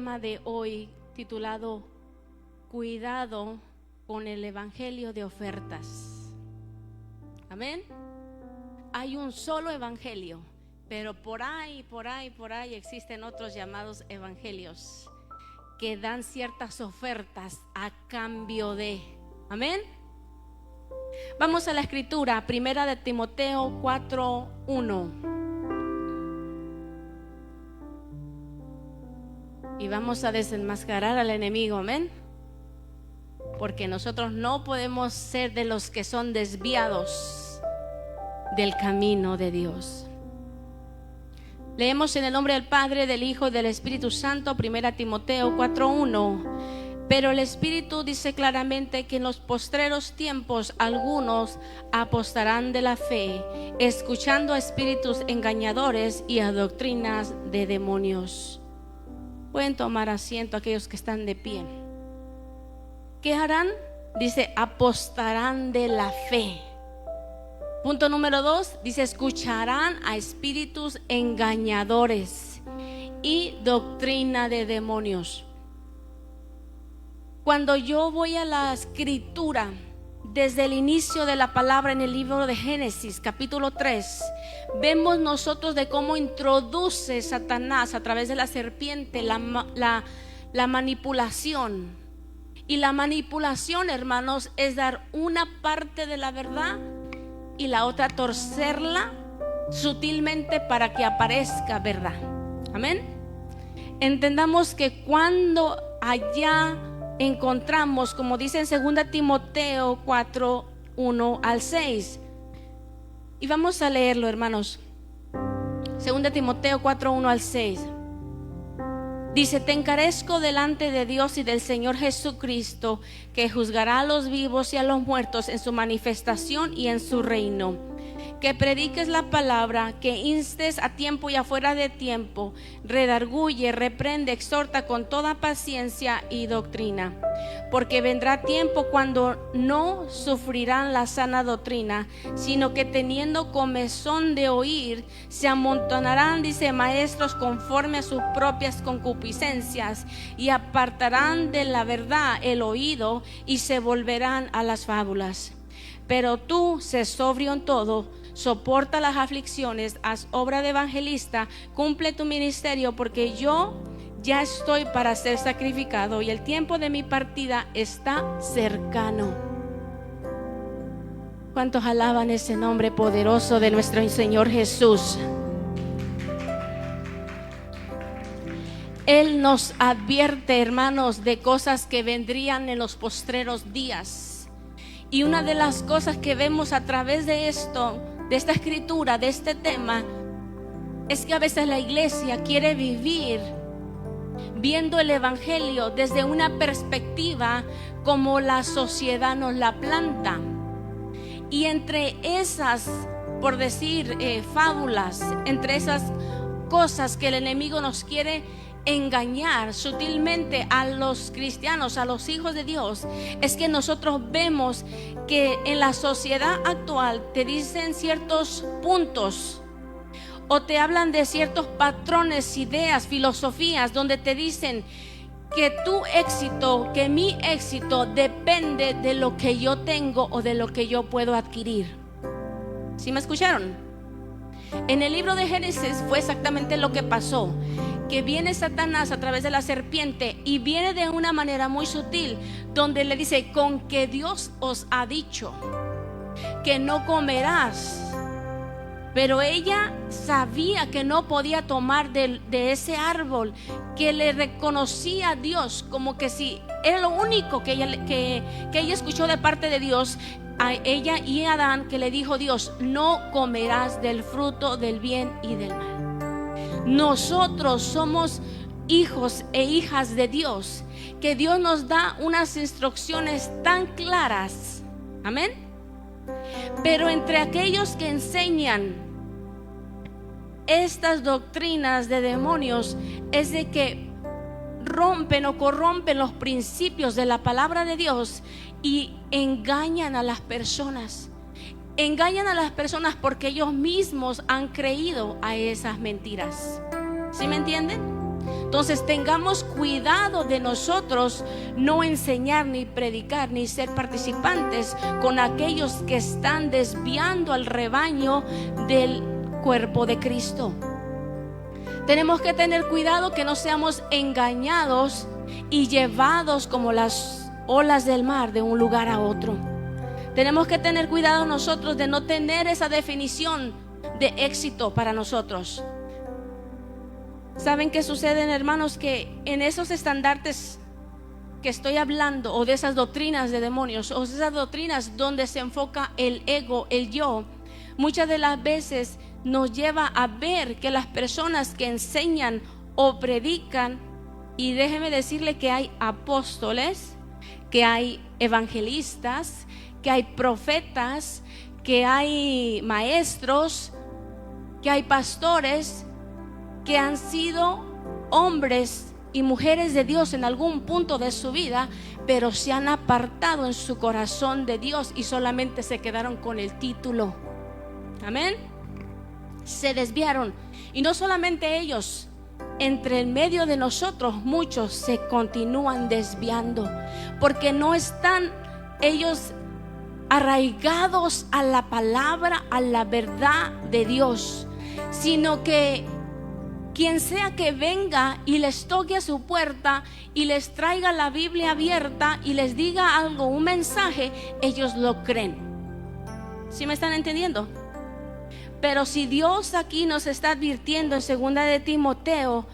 tema de hoy titulado Cuidado con el evangelio de ofertas. Amén. Hay un solo evangelio, pero por ahí existen otros llamados evangelios que dan ciertas ofertas a cambio de. Amén. Vamos a la escritura, primera de Timoteo 4:1. Y vamos a desenmascarar al enemigo, amén. Porque nosotros no podemos ser de los que son desviados del camino de Dios. Leemos en el nombre del Padre, del Hijo y del Espíritu Santo, primera Timoteo 4:1. Pero el Espíritu dice claramente que en los postreros tiempos algunos apostarán de la fe, escuchando a espíritus engañadores y a doctrinas de demonios. Pueden tomar asiento aquellos que están de pie. ¿Qué harán? Dice, apostarán de la fe. Punto número 2, dice, escucharán a espíritus engañadores y doctrina de demonios. Cuando yo voy a la escritura, desde el inicio de la palabra en el libro de Génesis, capítulo 3, vemos nosotros de cómo introduce Satanás a través de la serpiente la manipulación. Y la manipulación, hermanos, es dar una parte de la verdad y la otra torcerla sutilmente para que aparezca verdad. Amén. Entendamos que cuando allá encontramos, como dice en 2 Timoteo 4:1 al 6, y vamos a leerlo, hermanos. 2 Timoteo 4:1 al 6 dice: te encarezco delante de Dios y del Señor Jesucristo, que juzgará a los vivos y a los muertos en su manifestación y en su reino, que prediques la palabra, que instes a tiempo y afuera de tiempo, redarguye, reprende, exhorta con toda paciencia y doctrina. Porque vendrá tiempo cuando no sufrirán la sana doctrina, sino que teniendo comezón de oír, se amontonarán, dice, maestros conforme a sus propias concupiscencias, y apartarán de la verdad el oído y se volverán a las fábulas. Pero tú, sé sobrio en todo, soporta las aflicciones, haz obra de evangelista, cumple tu ministerio, porque yo ya estoy para ser sacrificado y el tiempo de mi partida está cercano. ¿Cuántos alaban ese nombre poderoso de nuestro Señor Jesús? Él nos advierte, hermanos, de cosas que vendrían en los postreros días. Y una de las cosas que vemos a través de esto, de esta escritura, de este tema, es que a veces la iglesia quiere vivir viendo el evangelio desde una perspectiva como la sociedad nos la planta. Y entre esas, por decir, fábulas, entre esas cosas que el enemigo nos quiere engañar sutilmente a los cristianos, a los hijos de Dios, es que nosotros vemos que en la sociedad actual te dicen ciertos puntos o te hablan de ciertos patrones, ideas, filosofías, donde te dicen que tu éxito, que mi éxito depende de lo que yo tengo o de lo que yo puedo adquirir. ¿Sí me escucharon? En el libro de Génesis fue exactamente lo que pasó, que viene Satanás a través de la serpiente y viene de una manera muy sutil, donde le dice: con que Dios os ha dicho que no comerás. Pero ella sabía que no podía tomar de ese árbol, que le reconocía a Dios como que si era lo único que ella escuchó de parte de Dios, a ella y a Adán, que le dijo Dios: no comerás del fruto del bien y del mal. Nosotros somos hijos e hijas de Dios, que Dios nos da unas instrucciones tan claras. Amén. Pero entre aquellos que enseñan estas doctrinas de demonios, es de que rompen o corrompen los principios de la palabra de Dios y engañan a las personas. Engañan a las personas porque ellos mismos han creído a esas mentiras. ¿Sí me entienden? Entonces tengamos cuidado de nosotros no enseñar, ni predicar, ni ser participantes con aquellos que están desviando al rebaño del cuerpo de Cristo. Tenemos que tener cuidado que no seamos engañados y llevados como las olas del mar de un lugar a otro. Tenemos que tener cuidado nosotros de no tener esa definición de éxito para nosotros. ¿Saben qué sucede, hermanos? Que en esos estandartes que estoy hablando, o de esas doctrinas de demonios, o de esas doctrinas donde se enfoca el ego, el yo, muchas de las veces nos lleva a ver que las personas que enseñan o predican, y déjeme decirle que hay apóstoles, que hay evangelistas, que hay profetas, que hay maestros, que hay pastores, que han sido hombres y mujeres de Dios en algún punto de su vida, pero se han apartado en su corazón de Dios y solamente se quedaron con el título. Amén. Se desviaron. Y no solamente ellos, entre el medio de nosotros muchos se continúan desviando, porque no están ellos arraigados a la palabra, a la verdad de Dios, sino que quien sea que venga y les toque a su puerta y les traiga la Biblia abierta y les diga algo, un mensaje, ellos lo creen. ¿Sí me están entendiendo? Pero si Dios aquí nos está advirtiendo en 2 de Timoteo,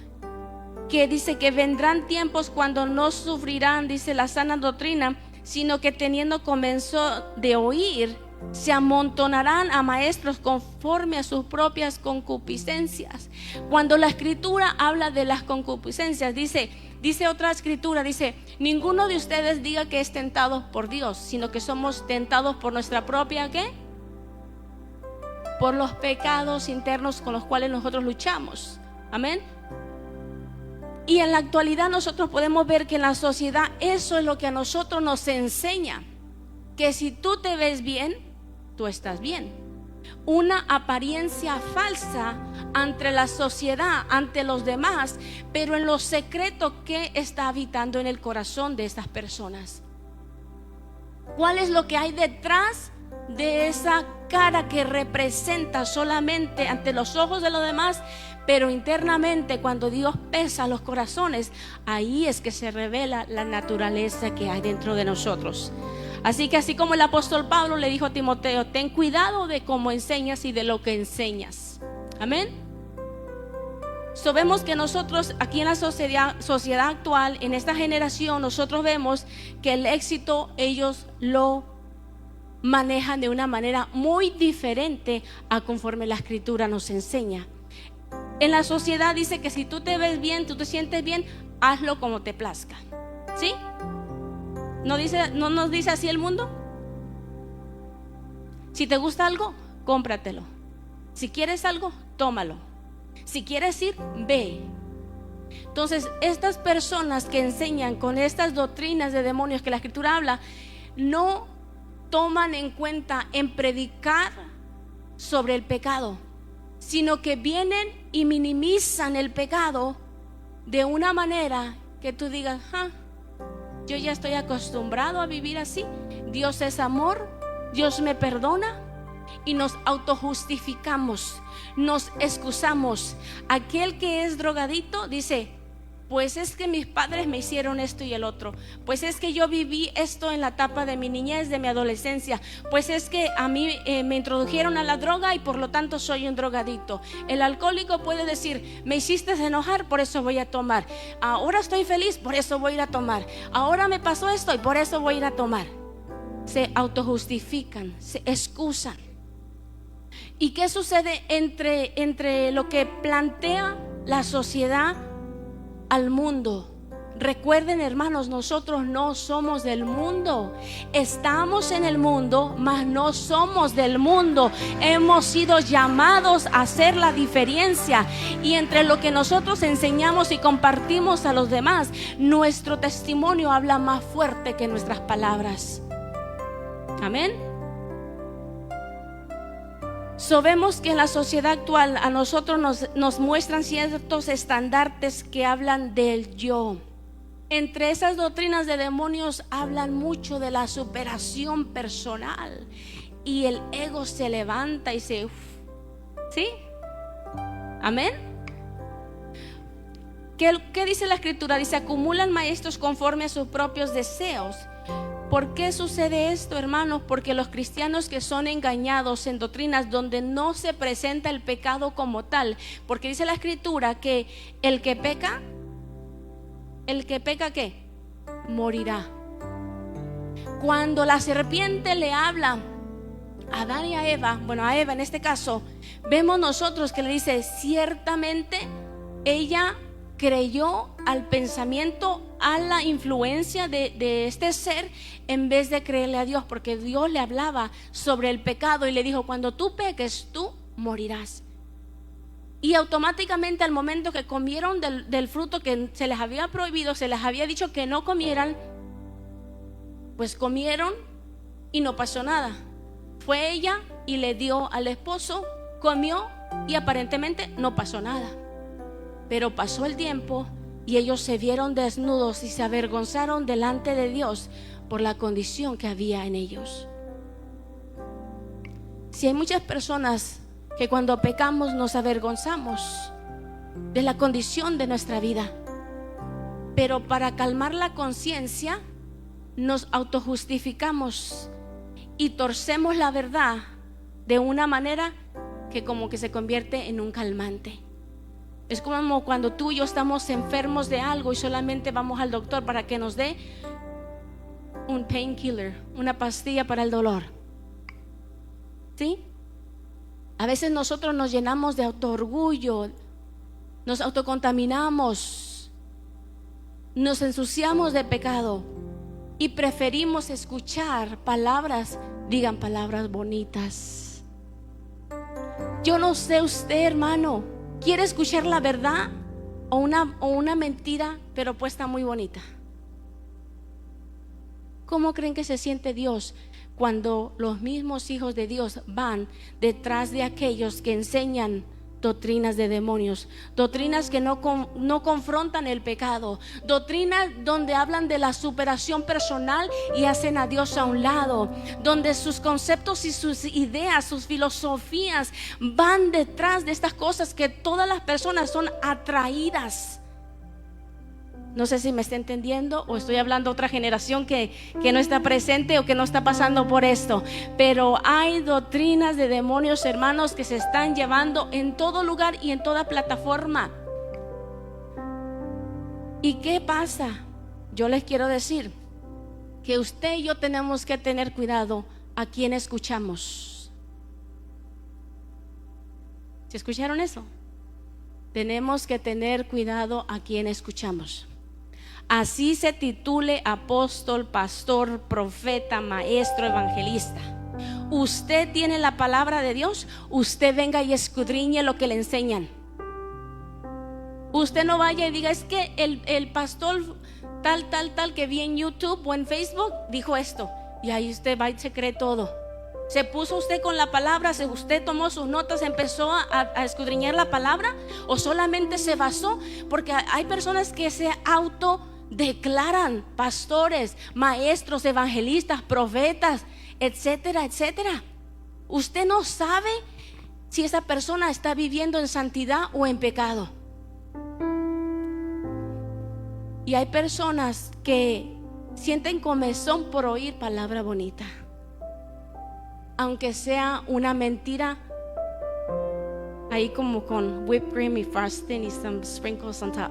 que dice que vendrán tiempos cuando no sufrirán, dice, la sana doctrina, sino que teniendo comenzó de oír, se amontonarán a maestros conforme a sus propias concupiscencias. Cuando la escritura habla de las concupiscencias, dice otra escritura, dice: ninguno de ustedes diga que es tentado por Dios, sino que somos tentados por nuestra propia, ¿qué? Por los pecados internos con los cuales nosotros luchamos. Amén. Y en la actualidad nosotros podemos ver que en la sociedad eso es lo que a nosotros nos enseña, que si tú te ves bien, tú estás bien. Una apariencia falsa ante la sociedad, ante los demás, pero en lo secreto, ¿qué está habitando en el corazón de estas personas? ¿Cuál es lo que hay detrás de esa cara que representa solamente ante los ojos de los demás, pero internamente cuando Dios pesa los corazones, ahí es que se revela la naturaleza que hay dentro de nosotros? Así que así como el apóstol Pablo le dijo a Timoteo: ten cuidado de cómo enseñas y de lo que enseñas. Amén. Vemos que nosotros aquí en la sociedad actual, en esta generación, nosotros vemos que el éxito ellos lo manejan de una manera muy diferente a conforme la escritura nos enseña. En la sociedad dice que si tú te ves bien, tú te sientes bien, hazlo como te plazca. ¿Sí? ¿No nos dice así el mundo? Si te gusta algo, cómpratelo. Si quieres algo, tómalo. Si quieres ir, ve. Entonces, estas personas que enseñan con estas doctrinas de demonios que la escritura habla, no toman en cuenta en predicar sobre el pecado, sino que vienen y minimizan el pecado de una manera que tú digas: yo ya estoy acostumbrado a vivir así. Dios es amor, Dios me perdona, y nos autojustificamos, nos excusamos. Aquel que es drogadito dice: pues es que mis padres me hicieron esto y el otro, pues es que yo viví esto en la etapa de mi niñez, de mi adolescencia, pues es que a mí me introdujeron a la droga y por lo tanto soy un drogadicto. El alcohólico puede decir: me hiciste enojar, por eso voy a tomar. Ahora estoy feliz, por eso voy a ir a tomar. Ahora me pasó esto y por eso voy a ir a tomar. Se autojustifican, se excusan. ¿Y qué sucede entre lo que plantea la sociedad al mundo? Recuerden, hermanos, nosotros no somos del mundo. Estamos en el mundo, mas no somos del mundo. Hemos sido llamados a hacer la diferencia. Y entre lo que nosotros enseñamos y compartimos a los demás, nuestro testimonio habla más fuerte que nuestras palabras. Amén. Vemos que en la sociedad actual a nosotros nos muestran ciertos estandartes que hablan del yo. Entre esas doctrinas de demonios hablan mucho de la superación personal y el ego se levanta y se... ¿Sí? Amén. ¿Qué dice la escritura? Dice, acumulan maestros conforme a sus propios deseos. ¿Por qué sucede esto, hermanos? Porque los cristianos que son engañados en doctrinas donde no se presenta el pecado como tal, porque dice la escritura que el que peca, ¿qué? Morirá. Cuando la serpiente le habla a Adán y a Eva, bueno, a Eva en este caso, vemos nosotros que le dice, ciertamente ella creyó al pensamiento, a la influencia de este ser, en vez de creerle a Dios, porque Dios le hablaba sobre el pecado y le dijo, cuando tú peques, tú morirás. Y automáticamente al momento que comieron del fruto que se les había prohibido, se les había dicho que no comieran, pues comieron y no pasó nada. Fue ella y le dio al esposo, comió y aparentemente no pasó nada. Pero pasó el tiempo y ellos se vieron desnudos y se avergonzaron delante de Dios por la condición que había en ellos. Si hay muchas personas que cuando pecamos nos avergonzamos de la condición de nuestra vida, pero para calmar la conciencia nos autojustificamos y torcemos la verdad de una manera que como que se convierte en un calmante. Es como cuando tú y yo estamos enfermos de algo y solamente vamos al doctor para que nos dé un painkiller, una pastilla para el dolor. ¿Sí? A veces nosotros nos llenamos de autoorgullo, nos autocontaminamos, nos ensuciamos de pecado y preferimos escuchar palabras, digan palabras bonitas. Yo no sé usted, hermano, ¿quiere escuchar la verdad o una mentira pero puesta muy bonita? ¿Cómo creen que se siente Dios cuando los mismos hijos de Dios van detrás de aquellos que enseñan doctrinas de demonios, doctrinas que no confrontan el pecado, doctrinas donde hablan de la superación personal y hacen a Dios a un lado, donde sus conceptos y sus ideas, sus filosofías van detrás de estas cosas que todas las personas son atraídas? No sé si me está entendiendo o estoy hablando a otra generación que no está presente o que no está pasando por esto. Pero hay doctrinas de demonios, hermanos, que se están llevando en todo lugar y en toda plataforma. ¿Y qué pasa? Yo les quiero decir que usted y yo tenemos que tener cuidado a quién escuchamos. ¿Se escucharon eso? Tenemos que tener cuidado a quién escuchamos. Así se titule apóstol, pastor, profeta, maestro, evangelista. Usted tiene la palabra de Dios, usted venga y escudriñe lo que le enseñan. Usted no vaya y diga, es que el pastor tal que vi en YouTube o en Facebook dijo esto, y ahí usted va y se cree todo. ¿Se puso usted con la palabra? ¿Usted tomó sus notas, empezó a escudriñar la palabra? ¿O solamente se basó? Porque hay personas que se autodeclaran pastores, maestros, evangelistas, profetas, etcétera, etcétera. Usted no sabe si esa persona está viviendo en santidad o en pecado. Y hay personas que sienten comezón por oír palabra bonita, aunque sea una mentira, ahí como con whipped cream y frosting y some sprinkles on top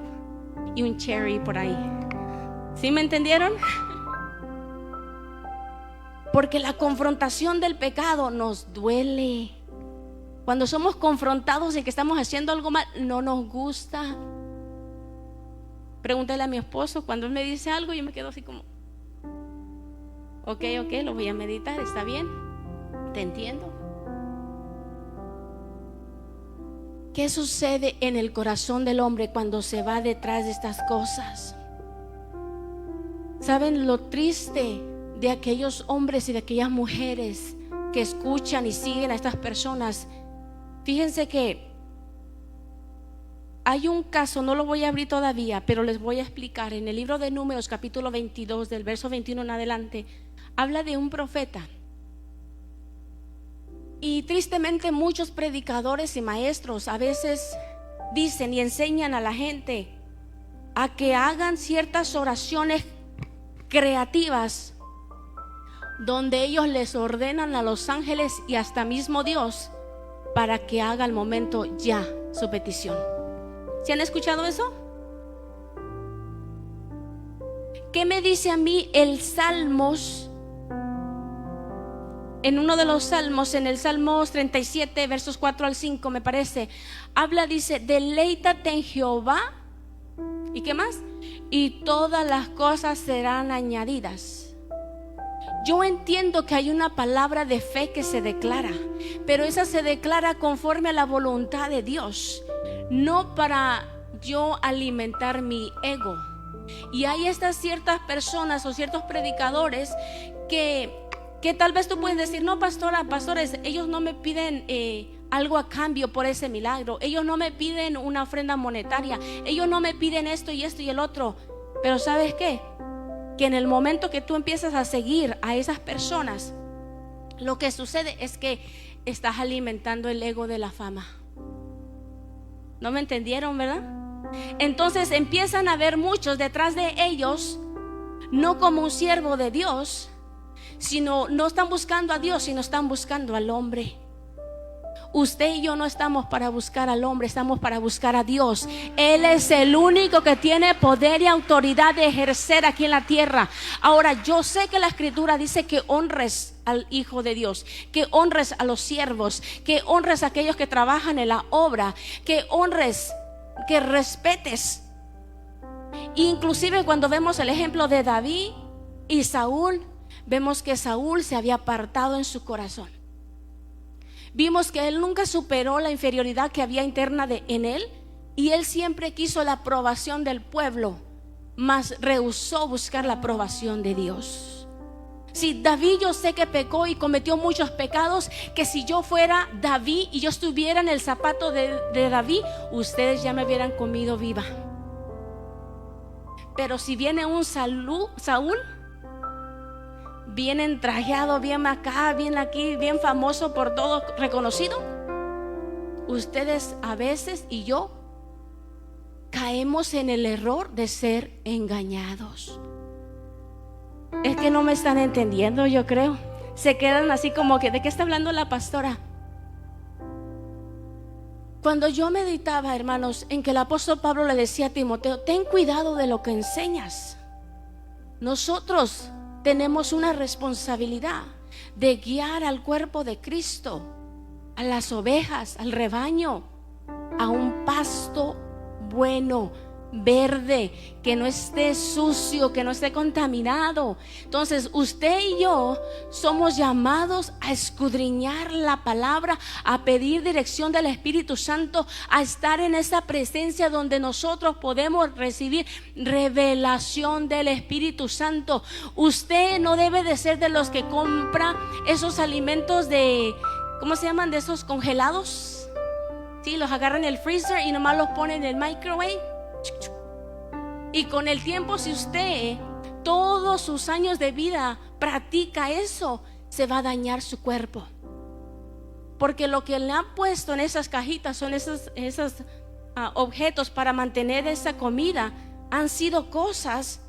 y un cherry por ahí. ¿Sí me entendieron? Porque la confrontación del pecado nos duele. Cuando somos confrontados en que estamos haciendo algo mal, no nos gusta. Pregúntale a mi esposo, cuando él me dice algo, yo me quedo así como ok, lo voy a meditar, está bien, te entiendo. ¿Qué sucede en el corazón del hombre cuando se va detrás de estas cosas? ¿Saben lo triste de aquellos hombres y de aquellas mujeres que escuchan y siguen a estas personas Fíjense que hay un caso, no lo voy a abrir todavía, pero les voy a explicar. En el libro de Números, capítulo 22, del verso 21 en adelante, habla de un profeta. Y tristemente muchos predicadores y maestros a veces dicen y enseñan a la gente a que hagan ciertas oraciones creativas, donde ellos les ordenan a los ángeles y hasta mismo Dios para que haga al momento ya su petición. ¿Se han escuchado eso? ¿Qué me dice a mí el Salmos? En uno de los salmos, en el Salmos 37, versos 4 al 5, me parece, habla, dice: deleítate en Jehová. ¿Y qué más? Y todas las cosas serán añadidas. Yo entiendo que hay una palabra de fe que se declara, pero esa se declara conforme a la voluntad de Dios, no para yo alimentar mi ego. Y hay estas ciertas personas o ciertos predicadores que tal vez tú puedes decir: no, pastora, pastores, ellos no me piden algo a cambio por ese milagro, ellos no me piden una ofrenda monetaria, ellos no me piden esto y el otro. Pero ¿sabes qué? Que en el momento que tú empiezas a seguir a esas personas, lo que sucede es que estás alimentando el ego de la fama. ¿No me entendieron, verdad? Entonces empiezan a ver muchos detrás de ellos, no como un siervo de Dios, sino no están buscando a Dios, sino están buscando al hombre. Usted y yo no estamos para buscar al hombre, estamos para buscar a Dios. Él es el único que tiene poder y autoridad de ejercer aquí en la tierra. Ahora, yo sé que la Escritura dice que honres al Hijo de Dios, que honres a los siervos, que honres a aquellos que trabajan en la obra, que honres, que respetes. Inclusive cuando vemos el ejemplo de David y Saúl, vemos que Saúl se había apartado en su corazón. Vimos que él nunca superó la inferioridad que había interna en él, y él siempre quiso la aprobación del pueblo, mas rehusó buscar la aprobación de Dios. Si David, yo sé que pecó y cometió muchos pecados, que si yo fuera David y yo estuviera en el zapato de David, ustedes ya me hubieran comido viva. Pero si viene un Saúl, bien entrajeado, bien acá, bien aquí, bien famoso, por todo reconocido, ustedes a veces y yo caemos en el error de ser engañados. Es que no me están entendiendo, yo creo. Se quedan así como que: ¿de qué está hablando la pastora? Cuando yo meditaba, hermanos, en que el apóstol Pablo le decía a Timoteo: ten cuidado de lo que enseñas. Nosotros tenemos una responsabilidad de guiar al cuerpo de Cristo, a las ovejas, al rebaño, a un pasto bueno, verde, que no esté sucio, que no esté contaminado. Entonces usted y yo somos llamados a escudriñar la palabra, a pedir dirección del Espíritu Santo, a estar en esa presencia donde nosotros podemos recibir revelación del Espíritu Santo. Usted no debe de ser de los que compra esos alimentos de, ¿cómo se llaman? De esos congelados. Sí, los agarran en el freezer y nomás los ponen en el microwave. Y con el tiempo, si usted todos sus años de vida practica eso, se va a dañar su cuerpo. Porque lo que le han puesto en esas cajitas son esos objetos para mantener esa comida. Han sido cosas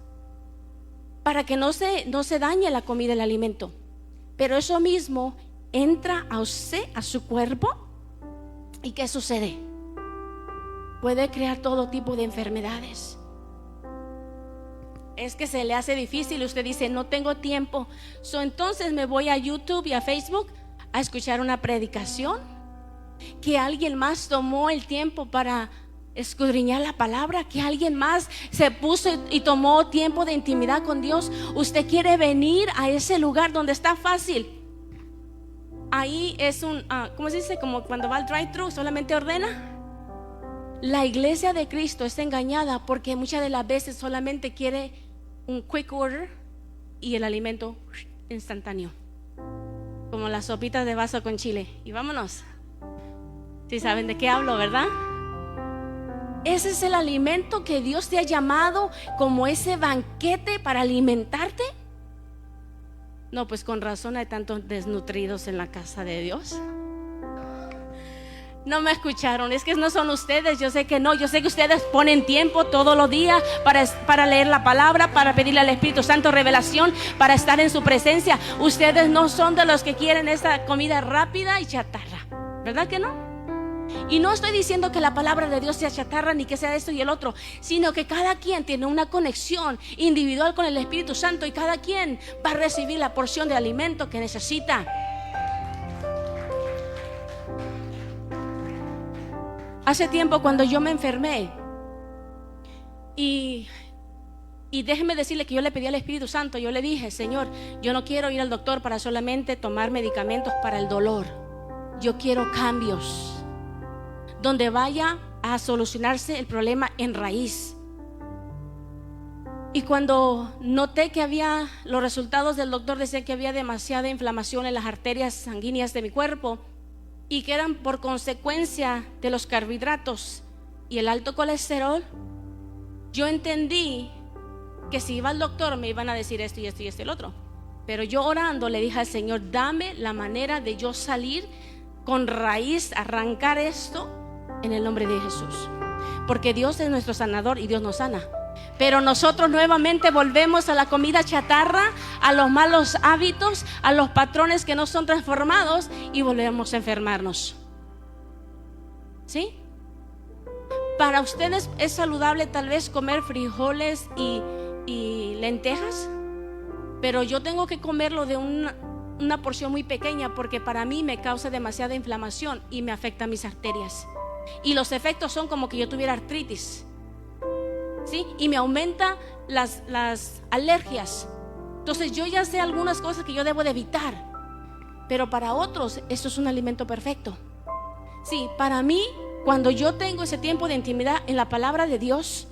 para que no se dañe la comida, el alimento. Pero eso mismo entra a usted, a su cuerpo. ¿Y qué sucede? Puede crear todo tipo de enfermedades. Es que se le hace difícil. Usted dice: no tengo tiempo. Entonces me voy a YouTube y a Facebook a escuchar una predicación que alguien más tomó el tiempo para escudriñar la palabra, que alguien más se puso y tomó tiempo de intimidad con Dios. Usted quiere venir a ese lugar donde está fácil. Ahí es ¿cómo se dice? Como cuando va al drive-thru, solamente ordena. La iglesia de Cristo está engañada porque muchas de las veces solamente quiere un quick order y el alimento instantáneo, como las sopitas de vaso con chile y vámonos. Sí saben de qué hablo, ¿verdad? Ese es el alimento que Dios te ha llamado, como ese banquete para alimentarte. No, pues con razón hay tantos desnutridos en la casa de Dios. No me escucharon, es que no son ustedes. Yo sé que no, yo sé que ustedes ponen tiempo todos los días para leer la palabra, para pedirle al Espíritu Santo revelación, para estar en su presencia. Ustedes no son de los que quieren esa comida rápida y chatarra, ¿verdad que no? Y no estoy diciendo que la palabra de Dios sea chatarra ni que sea esto y el otro, sino que cada quien tiene una conexión individual con el Espíritu Santo y cada quien va a recibir la porción de alimento que necesita. Hace tiempo, cuando yo me enfermé, y déjeme decirle que yo le pedí al Espíritu Santo, yo le dije: Señor, yo no quiero ir al doctor para solamente tomar medicamentos para el dolor. Yo quiero cambios donde vaya a solucionarse el problema en raíz. Y cuando noté que había, los resultados del doctor decían que había demasiada inflamación en las arterias sanguíneas de mi cuerpo, y que eran por consecuencia de los carbohidratos y el alto colesterol, yo entendí que si iba al doctor me iban a decir esto y esto y esto y el otro. Pero yo orando le dije al Señor: dame la manera de yo salir con raíz, arrancar esto en el nombre de Jesús. Porque Dios es nuestro sanador y Dios nos sana. Pero nosotros nuevamente volvemos a la comida chatarra, a los malos hábitos, a los patrones que no son transformados, y volvemos a enfermarnos. ¿Sí? Para ustedes es saludable tal vez comer frijoles y lentejas, pero yo tengo que comerlo de una porción muy pequeña, porque para mí me causa demasiada inflamación y me afecta mis arterias. Y los efectos son como que yo tuviera artritis, ¿sí? Y me aumenta las alergias. Entonces yo ya sé algunas cosas que yo debo de evitar, pero para otros esto es un alimento perfecto. Sí, para mí, cuando yo tengo ese tiempo de intimidad en la palabra de Dios,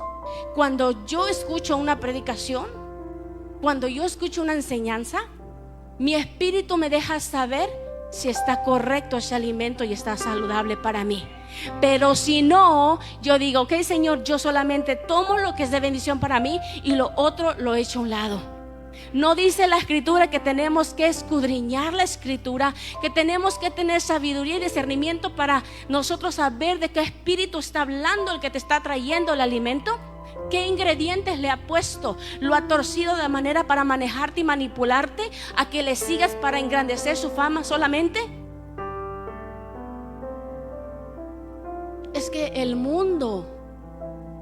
cuando yo escucho una predicación, cuando yo escucho una enseñanza, mi espíritu me deja saber si está correcto ese alimento y está saludable para mí. Pero si no, yo digo: ok, Señor, yo solamente tomo lo que es de bendición para mí y lo otro lo echo a un lado. No dice la Escritura que tenemos que escudriñar la Escritura, que tenemos que tener sabiduría y discernimiento para nosotros saber de qué espíritu está hablando el que te está trayendo el alimento? ¿Qué ingredientes le ha puesto? ¿Lo ha torcido de manera para manejarte y manipularte a que le sigas para engrandecer su fama solamente? Es que el mundo,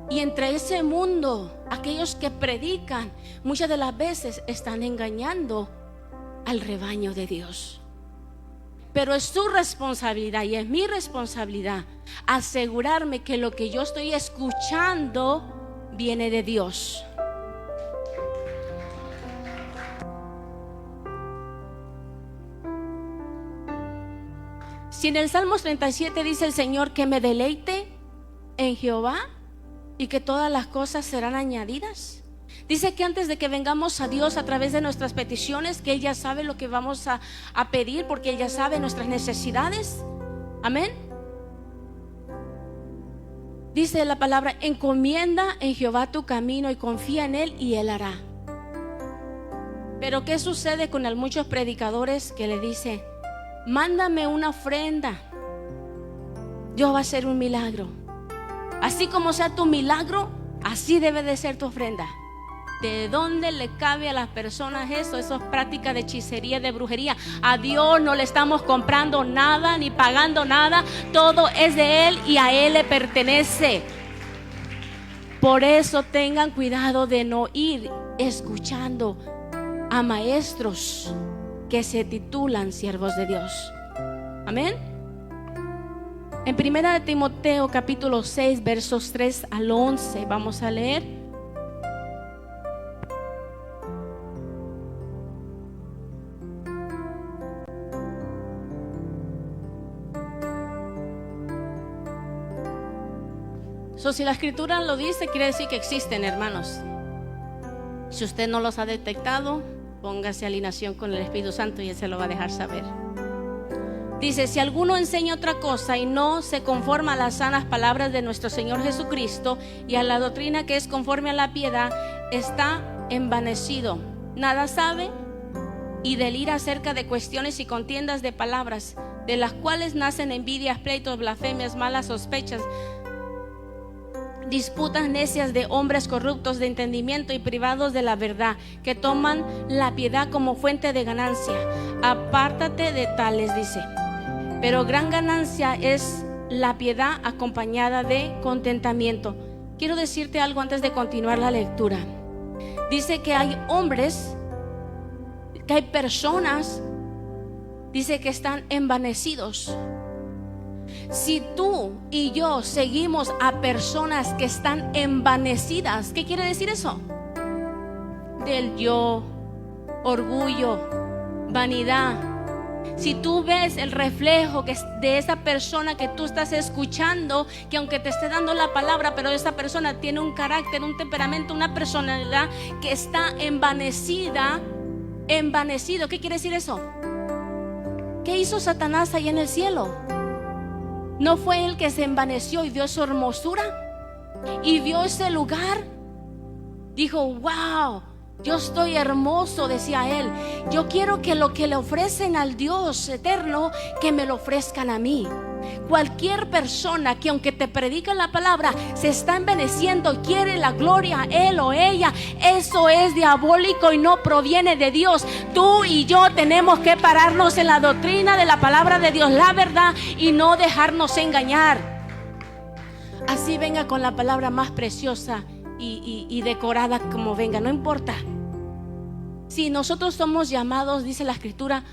y entre ese mundo, aquellos que predican, muchas de las veces están engañando al rebaño de Dios. Pero es su responsabilidad y es mi responsabilidad asegurarme que lo que yo estoy escuchando viene de Dios. Si en el Salmos 37 dice el Señor que me deleite en Jehová y que todas las cosas serán añadidas. Dice que antes de que vengamos a Dios a través de nuestras peticiones, que Él ya sabe lo que vamos a pedir, porque Él ya sabe nuestras necesidades. Amén. Dice la palabra: encomienda en Jehová tu camino y confía en Él y Él hará. Pero ¿qué sucede con muchos predicadores que le dicen: mándame una ofrenda, Dios va a hacer un milagro? Así como sea tu milagro, así debe de ser tu ofrenda. ¿De dónde le cabe a las personas eso? Eso es práctica de hechicería, de brujería. A Dios no le estamos comprando nada ni pagando nada. Todo es de Él y a Él le pertenece. Por eso tengan cuidado de no ir escuchando a maestros que se titulan siervos de Dios. Amén. En 1 Timoteo capítulo 6 versos 3 al 11 vamos a leer. Si la Escritura lo dice, quiere decir que existen, hermanos. Si usted no los ha detectado, póngase a alineación con el Espíritu Santo y Él se lo va a dejar saber. Dice: si alguno enseña otra cosa y no se conforma a las sanas palabras de nuestro Señor Jesucristo y a la doctrina que es conforme a la piedad, está envanecido, nada sabe y delira acerca de cuestiones y contiendas de palabras, de las cuales nacen envidias, pleitos, blasfemias, malas sospechas, disputas necias de hombres corruptos de entendimiento y privados de la verdad, que toman la piedad como fuente de ganancia. Apártate de tales, dice. Pero gran ganancia es la piedad acompañada de contentamiento. Quiero decirte algo antes de continuar la lectura. Dice que hay hombres, que hay personas, dice que están envanecidos. Si tú y yo seguimos a personas que están envanecidas, ¿qué quiere decir eso? Del yo, orgullo, vanidad. Si tú ves el reflejo de esa persona que tú estás escuchando, que aunque te esté dando la palabra, pero esa persona tiene un carácter, un temperamento, una personalidad que está envanecida, envanecido. ¿Qué quiere decir eso? ¿Qué hizo Satanás allá en el cielo? ¿No fue él que se envaneció y vio su hermosura? Y vio ese lugar. Dijo: wow, yo estoy hermoso, decía él. Yo quiero que lo que le ofrecen al Dios eterno, que me lo ofrezcan a mí. Cualquier persona que aunque te predica la palabra se está envaneciendo y quiere la gloria a él o ella, eso es diabólico y no proviene de Dios. Tú y yo tenemos que pararnos en la doctrina de la palabra de Dios, la verdad, y no dejarnos engañar. Así venga con la palabra más preciosa y decorada como venga, no importa. Si nosotros somos llamados, dice la escritura,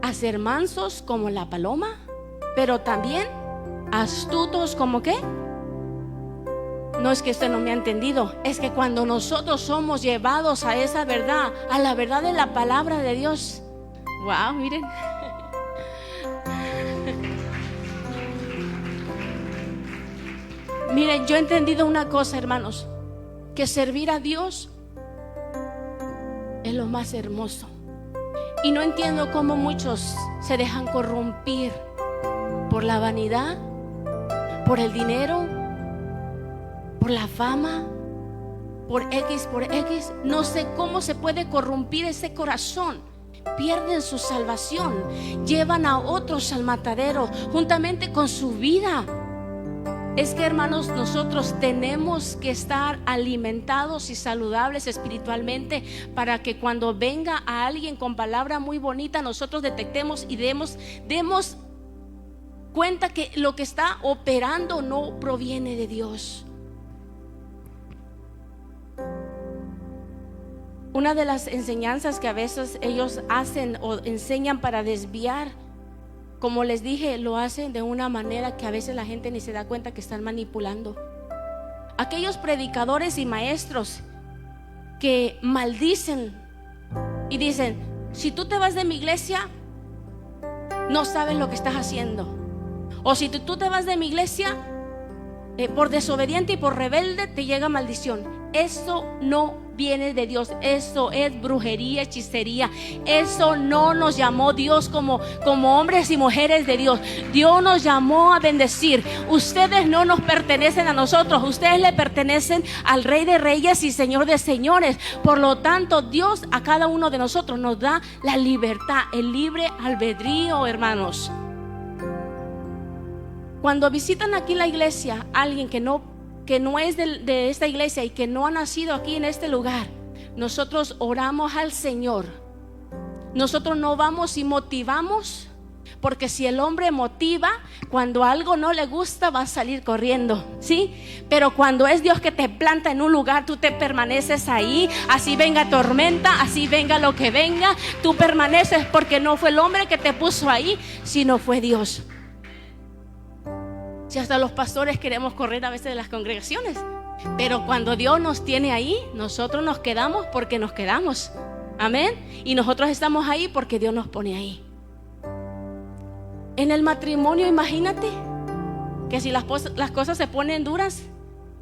a ser mansos como la paloma, pero también astutos como ¿qué? No es que usted no me ha entendido, es que cuando nosotros somos llevados a esa verdad, a la verdad de la palabra de Dios, wow, miren. Miren, yo he entendido una cosa, hermanos, que servir a Dios es lo más hermoso. Y no entiendo cómo muchos se dejan corrompir por la vanidad, por el dinero, por la fama, por X. No sé cómo se puede corrompir ese corazón. Pierden su salvación, llevan a otros al matadero juntamente con su vida. Es que, hermanos, nosotros tenemos que estar alimentados y saludables espiritualmente para que cuando venga a alguien con palabra muy bonita, nosotros detectemos y demos cuenta que lo que está operando no proviene de Dios. Una de las enseñanzas que a veces ellos hacen o enseñan para desviar, como les dije, lo hacen de una manera que a veces la gente ni se da cuenta que están manipulando. Aquellos predicadores y maestros que maldicen y dicen: si tú te vas de mi iglesia, no sabes lo que estás haciendo. O si tú te vas de mi iglesia, por desobediente y por rebelde te llega maldición. Eso no viene de Dios. Eso es brujería, hechicería. Eso no nos llamó Dios como hombres y mujeres de Dios. Dios nos llamó a bendecir. Ustedes no nos pertenecen a nosotros, ustedes le pertenecen al Rey de Reyes y Señor de Señores. Por lo tanto, Dios a cada uno de nosotros nos da la libertad, el libre albedrío, hermanos. Cuando visitan aquí la iglesia alguien que no es de esta iglesia y que no ha nacido aquí en este lugar, nosotros oramos al Señor. Nosotros no vamos y motivamos, porque si el hombre motiva, cuando algo no le gusta va a salir corriendo, ¿sí? Pero cuando es Dios que te planta en un lugar, tú te permaneces ahí. Así venga tormenta, así venga lo que venga, tú permaneces, porque no fue el hombre que te puso ahí, sino fue Dios. Si hasta los pastores queremos correr a veces de las congregaciones, pero cuando Dios nos tiene ahí, nosotros nos quedamos porque nos quedamos. Amén. Y nosotros estamos ahí porque Dios nos pone ahí. En el matrimonio, imagínate que si las cosas se ponen duras,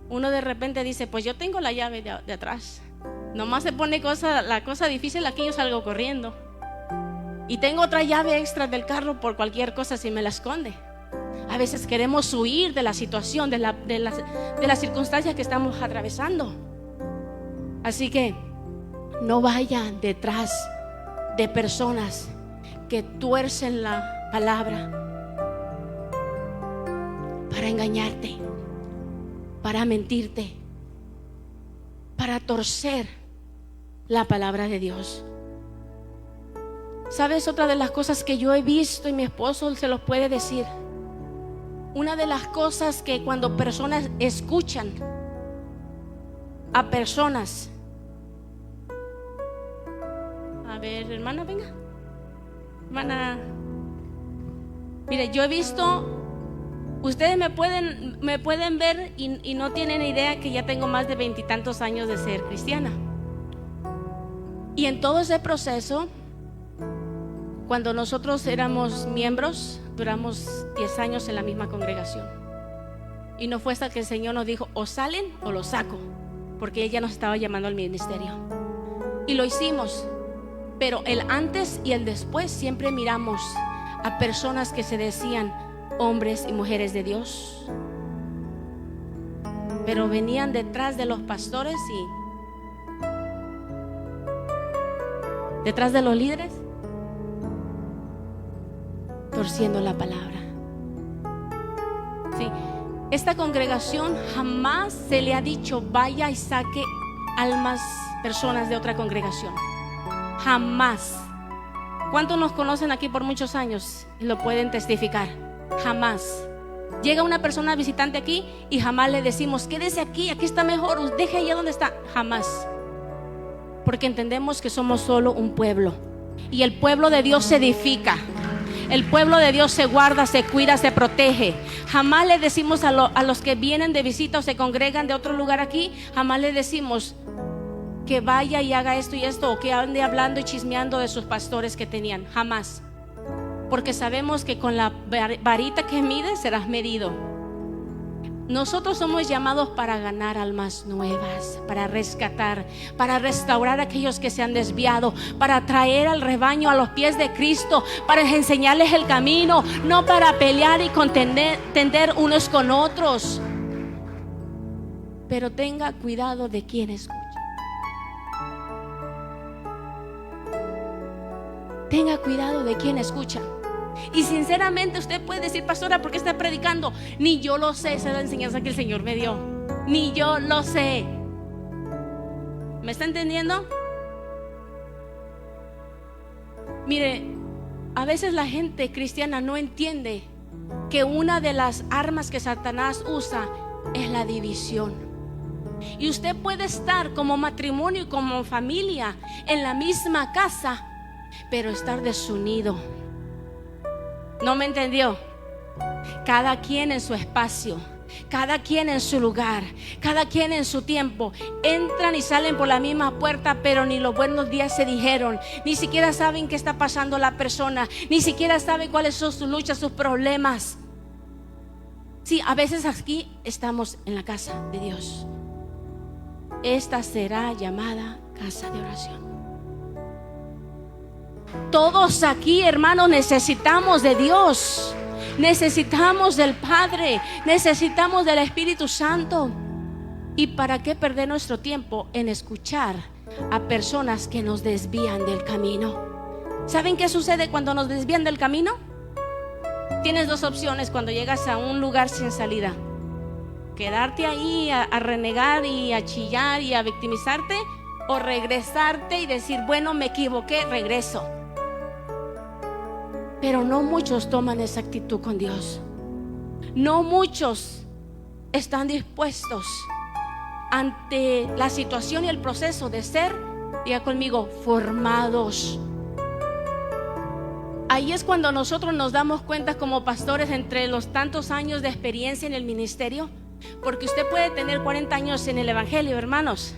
uno de repente dice: pues yo tengo la llave de atrás. Nomás se pone la cosa difícil, aquí yo salgo corriendo. Y tengo otra llave extra del carro por cualquier cosa si me la esconde. A veces queremos huir de la situación, de las circunstancias que estamos atravesando. Así que no vayan detrás de personas que tuercen la palabra para engañarte, para mentirte, para torcer la palabra de Dios. ¿Sabes? Otra de las cosas que yo he visto, y mi esposo se los puede decir, una de las cosas que cuando personas escuchan a personas, a ver, hermana, venga, hermana, mire, yo he visto, ustedes me pueden ver y no tienen idea que ya tengo más de 20 y tantos años de ser cristiana. Y en todo ese proceso, cuando nosotros éramos miembros, duramos 10 años en la misma congregación. Y no fue hasta que el Señor nos dijo: o salen o los saco, porque Él ya nos estaba llamando al ministerio. Y lo hicimos. Pero el antes y el después siempre miramos a personas que se decían hombres y mujeres de Dios, pero venían detrás de los pastores y detrás de los líderes, torciendo la palabra. Sí, esta congregación jamás se le ha dicho vaya y saque almas, personas de otra congregación. Jamás. ¿Cuántos nos conocen aquí por muchos años y lo pueden testificar? Jamás. Llega una persona visitante aquí y jamás le decimos quédese aquí, aquí está mejor, deje allá donde está. Jamás. Porque entendemos que somos solo un pueblo, y el pueblo de Dios se edifica. El pueblo de Dios se guarda, se cuida, se protege. Jamás le decimos a los que vienen de visita o se congregan de otro lugar aquí, jamás le decimos que vaya y haga esto y esto, o que ande hablando y chismeando de sus pastores que tenían. Jamás. Porque sabemos que con la varita que mides serás medido. Nosotros somos llamados para ganar almas nuevas, para rescatar, para restaurar a aquellos que se han desviado, para traer al rebaño a los pies de Cristo, para enseñarles el camino, no para pelear y contender unos con otros. Pero tenga cuidado de quién escucha. Tenga cuidado de quién escucha. Y sinceramente usted puede decir: pastora, ¿por qué está predicando? Ni yo lo sé, esa es la enseñanza que el Señor me dio. Ni yo lo sé. ¿Me está entendiendo? Mire, a veces la gente cristiana no entiende que una de las armas que Satanás usa es la división. Y usted puede estar como matrimonio y como familia en la misma casa, pero estar desunido. ¿No me entendió? Cada quien en su espacio, cada quien en su lugar, cada quien en su tiempo. Entran y salen por la misma puerta, pero ni los buenos días se dijeron. Ni siquiera saben qué está pasando la persona, ni siquiera saben cuáles son sus luchas, sus problemas. Sí, a veces aquí estamos en la casa de Dios. Esta será llamada casa de oración. Todos aquí, hermanos, necesitamos de Dios, necesitamos del Padre, necesitamos del Espíritu Santo. ¿Y para qué perder nuestro tiempo en escuchar a personas que nos desvían del camino? ¿Saben qué sucede cuando nos desvían del camino? Tienes dos opciones cuando llegas a un lugar sin salida: quedarte ahí a renegar y a chillar y a victimizarte, o regresarte y decir: bueno, me equivoqué, regreso. Pero no muchos toman esa actitud con Dios. No muchos están dispuestos ante la situación y el proceso de ser, diga conmigo, formados. Ahí es cuando nosotros nos damos cuenta como pastores, entre los tantos años de experiencia en el ministerio, porque usted puede tener 40 años en el evangelio, hermanos,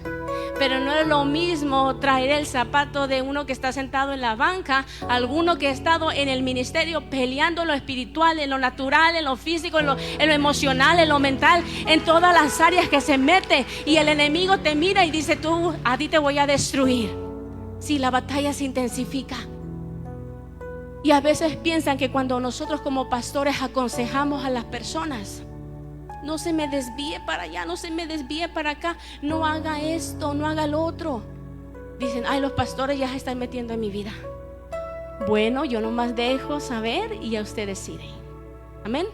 pero no es lo mismo traer el zapato de uno que está sentado en la banca, alguno que ha estado en el ministerio peleando en lo espiritual, en lo natural, en lo físico, en lo emocional, en lo mental, en todas las áreas que se mete, y el enemigo te mira y dice: a ti te voy a destruir. Si la batalla se intensifica, Y a veces piensan que cuando nosotros como pastores aconsejamos a las personas, no se me desvíe para allá, no se me desvíe para acá, no haga esto, no haga lo otro. Dicen, ay, los pastores ya se están metiendo en mi vida. Bueno, yo nomás dejo saber y ya usted decide. Amén.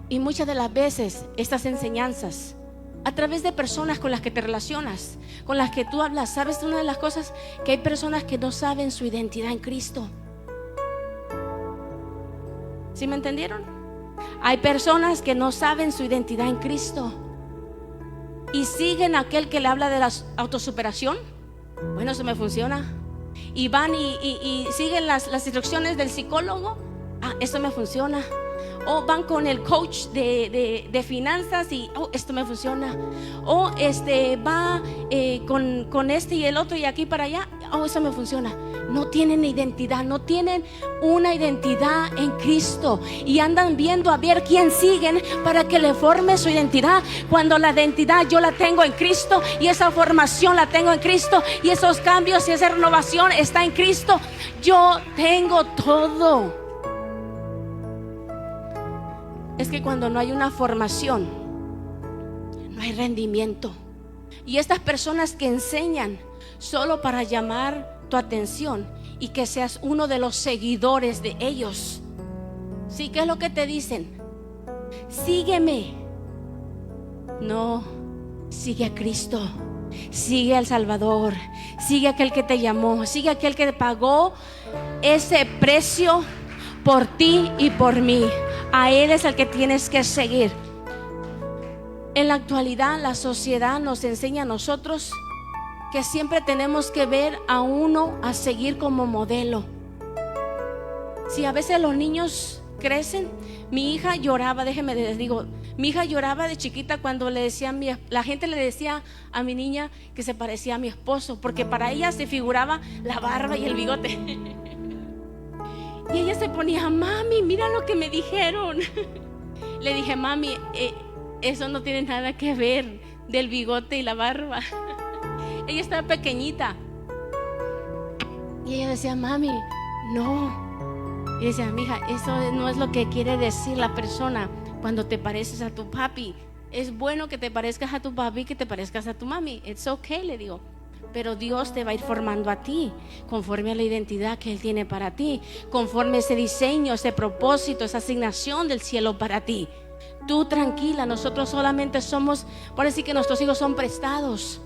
Y muchas de las veces estas enseñanzas, a través de personas con las que te relacionas, con las que tú hablas, ¿sabes una de las cosas? Que hay personas que no saben su identidad en Cristo. ¿Sí me entendieron? Hay personas que no saben su identidad en Cristo y siguen a aquel que le habla de la autosuperación. Bueno, eso me funciona. Y van y siguen las instrucciones del psicólogo. Ah, esto me funciona. O van con el coach de finanzas y esto me funciona. O va con este y el otro y aquí para allá. Eso me funciona. No tienen identidad, no tienen una identidad en Cristo y andan viendo a ver quién siguen para que le forme su identidad, cuando la identidad yo la tengo en Cristo y esa formación la tengo en Cristo y esos cambios y esa renovación está en Cristo. Yo tengo todo. Es que cuando no hay una formación, no hay rendimiento. Y estas personas que enseñan solo para llamar tu atención y que seas uno de los seguidores de ellos. ¿Sí? ¿Qué es lo que te dicen? Sígueme. No, sigue a Cristo, sigue al Salvador, sigue a aquel que te llamó, sigue a aquel que pagó ese precio por ti y por mí. A Él es el que tienes que seguir. En la actualidad la sociedad nos enseña a nosotros que siempre tenemos que ver a uno a seguir como modelo. Si a veces los niños crecen, mi hija lloraba, déjenme les digo, mi hija lloraba de chiquita cuando le decía la gente le decía a mi niña que se parecía a mi esposo, porque para ella se figuraba la barba y el bigote. Y ella se ponía, mami, mira lo que me dijeron. Le dije, mami, eso no tiene nada que ver del bigote y la barba. Ella estaba pequeñita. Y ella decía, mami, no. Y decía, mija, eso no es lo que quiere decir la persona cuando te pareces a tu papi. Es bueno que te parezcas a tu papi, que te parezcas a tu mami. It's okay, le digo. Pero Dios te va a ir formando a ti conforme a la identidad que Él tiene para ti, conforme a ese diseño, ese propósito, esa asignación del cielo para ti. Tú tranquila, nosotros solamente somos, por decir que nuestros hijos son prestados.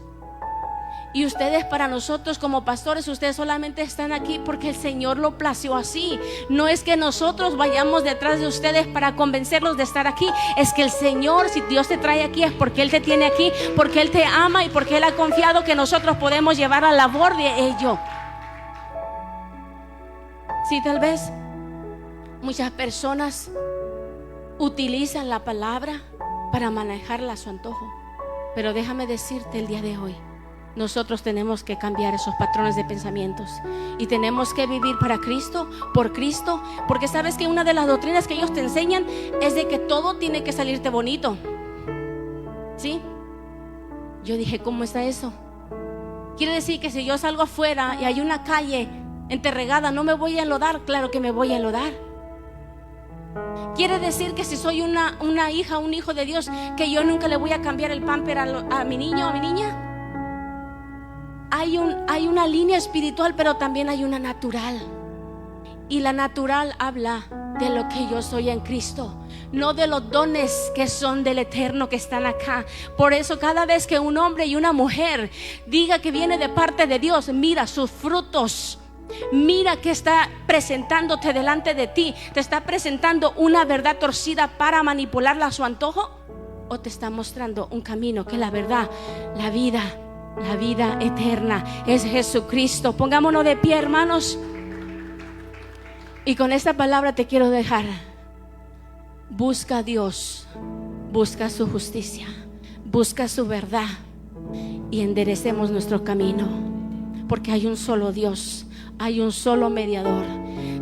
Y ustedes, para nosotros como pastores, ustedes solamente están aquí porque el Señor lo plació así. No es que nosotros vayamos detrás de ustedes para convencerlos de estar aquí. Es que el Señor, si Dios te trae aquí, es porque Él te tiene aquí, porque Él te ama y porque Él ha confiado que nosotros podemos llevar a labor de ello. Sí, tal vez muchas personas utilizan la palabra para manejarla a su antojo. Pero déjame decirte el día de hoy, nosotros tenemos que cambiar esos patrones de pensamientos y tenemos que vivir para Cristo, por Cristo, porque sabes que una de las doctrinas que ellos te enseñan es de que todo tiene que salirte bonito. ¿Sí? Yo dije, ¿cómo está eso? Quiere decir que si yo salgo afuera y hay una calle enterregada, ¿no me voy a enlodar? Claro que me voy a enlodar. Quiere decir que si soy una hija, un hijo de Dios, que yo nunca le voy a cambiar el pamper a mi niño o a mi niña. Hay una línea espiritual, pero también hay una natural. Y la natural habla de lo que yo soy en Cristo, no de los dones que son del Eterno que están acá. Por eso cada vez que un hombre y una mujer diga que viene de parte de Dios, mira sus frutos. Mira que está presentándote delante de ti. ¿Te está presentando una verdad torcida para manipularla a su antojo? ¿O te está mostrando un camino que es la verdad, la vida eterna es Jesucristo? Pongámonos de pie, hermanos. Y con esta palabra te quiero dejar. Busca a Dios, busca su justicia, busca su verdad y enderecemos nuestro camino, porque hay un solo Dios, hay un solo mediador.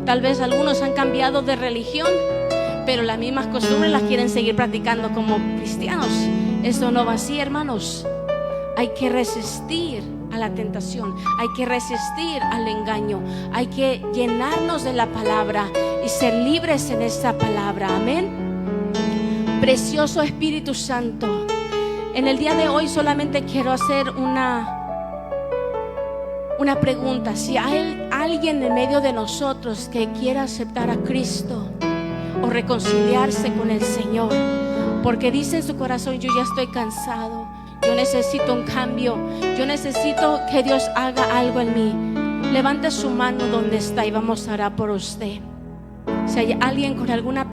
Tal vez algunos han cambiado de religión, pero las mismas costumbres las quieren seguir practicando como cristianos. Eso no va así, hermanos. Hay que resistir a la tentación, hay que resistir al engaño, hay que llenarnos de la palabra y ser libres en esa palabra. Amén. Precioso Espíritu Santo, en el día de hoy solamente quiero hacer una pregunta. Si hay alguien en medio de nosotros que quiera aceptar a Cristo o reconciliarse con el Señor, porque dice en su corazón: yo ya estoy cansado, yo necesito un cambio, yo necesito que Dios haga algo en mí, levante su mano donde está y vamos a orar por usted. Si hay alguien con alguna